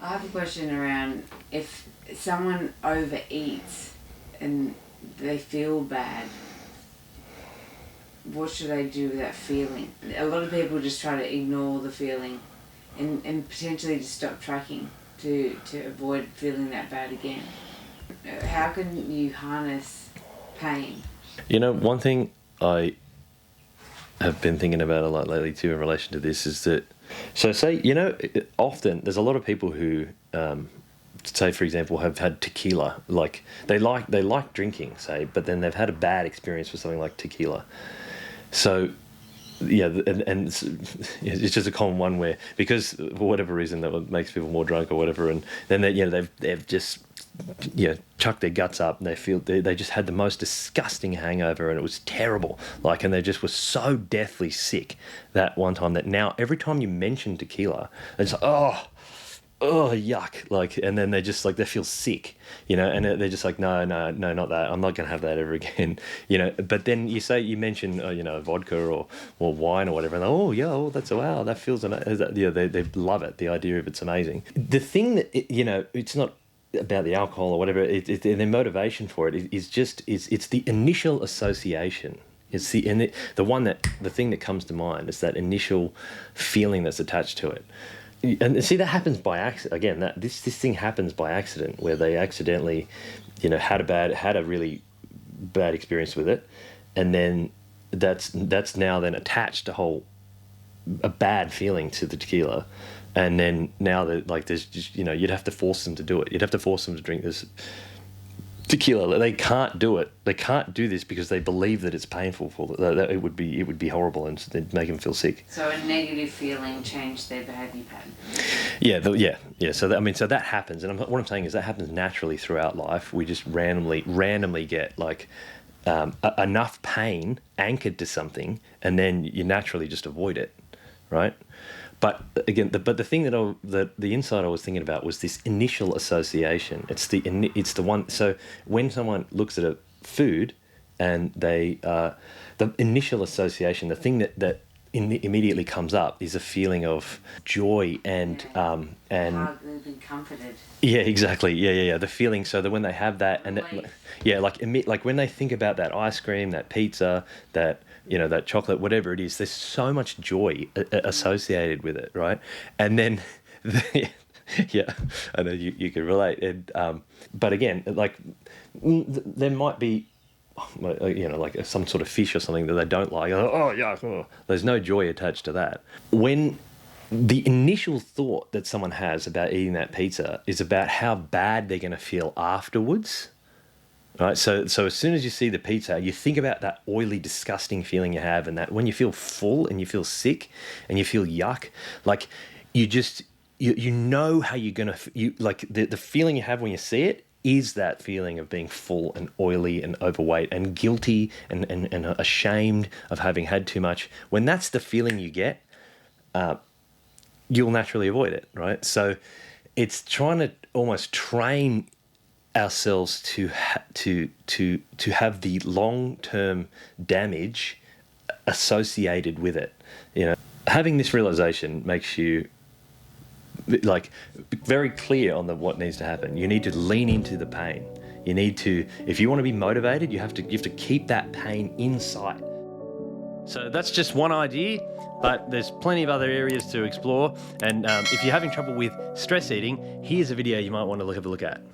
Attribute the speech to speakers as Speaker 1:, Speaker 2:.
Speaker 1: I have a question around if someone overeats and they feel bad, what should they do with that feeling? A lot of people just try to ignore the feeling and potentially just stop tracking to avoid feeling that bad again. How can you harness pain?
Speaker 2: You know, one thing I have been thinking about a lot lately too in relation to this is that, so say, you know, often there's a lot of people who, say for example, have had tequila, like they like drinking, say, but then they've had a bad experience with something like tequila. So yeah, and it's just a common one where, because for whatever reason that makes people more drunk or whatever, and then they've just chucked their guts up and they just had the most disgusting hangover and it was terrible, like, and they just were so deathly sick that one time that now every time you mention tequila it's like, oh yuck, like, and then they just like, they feel sick, you know, and they're just like, no, not that, I'm not gonna have that ever again, you know. But then you mention you know, vodka or wine or whatever, and that's, wow, that feels they love it, the idea of it's amazing. The thing that you know, it's not about the alcohol or whatever, their motivation for it it's the initial association. It's the thing that comes to mind is that initial feeling that's attached to it. And see, that happens by accident. Again, this thing happens by accident, where they accidentally, you know, had a really bad experience with it, and then that's now then attached a bad feeling to the tequila. And then now that, like, there's just, you know, you'd have to force them to do it. You'd have to force them to drink this tequila. They can't do it. They can't do this because they believe that it's painful for them. That it would be horrible and it'd make them feel sick.
Speaker 1: So a negative feeling changed their behaviour pattern.
Speaker 2: Yeah. So that happens, and what I'm saying is that happens naturally throughout life. We just randomly get like enough pain anchored to something, and then you naturally just avoid it, right? But again, the thing that the insight I was thinking about was this initial association. It's the one. So when someone looks at a food, and they the initial association, the thing that immediately comes up is a feeling of joy and
Speaker 1: They've been comforted.
Speaker 2: Yeah, exactly. Yeah. The feeling, so that when they have that, and like when they think about that ice cream, that pizza, that, you know, that chocolate, whatever it is, there's so much joy associated with it, right? And then, yeah, I know you can relate. And but again, like there might be, you know, like some sort of fish or something that they don't like. Oh yeah, there's no joy attached to that. When the initial thought that someone has about eating that pizza is about how bad they're going to feel afterwards, right? So as soon as you see the pizza, you think about that oily, disgusting feeling you have, and that when you feel full and you feel sick and you feel yuck, like you know how you're going to, like the feeling you have when you see it is that feeling of being full and oily and overweight and guilty and ashamed of having had too much. When that's the feeling you get, you'll naturally avoid it, right? So it's trying to almost train ourselves to have the long-term damage associated with it. You know, having this realization makes you like very clear on what needs to happen. You need to lean into the pain. You need to, if you want to be motivated, you have to keep that pain in sight. So that's just one idea, but there's plenty of other areas to explore. And if you're having trouble with stress eating, here's a video you might want to have a look at.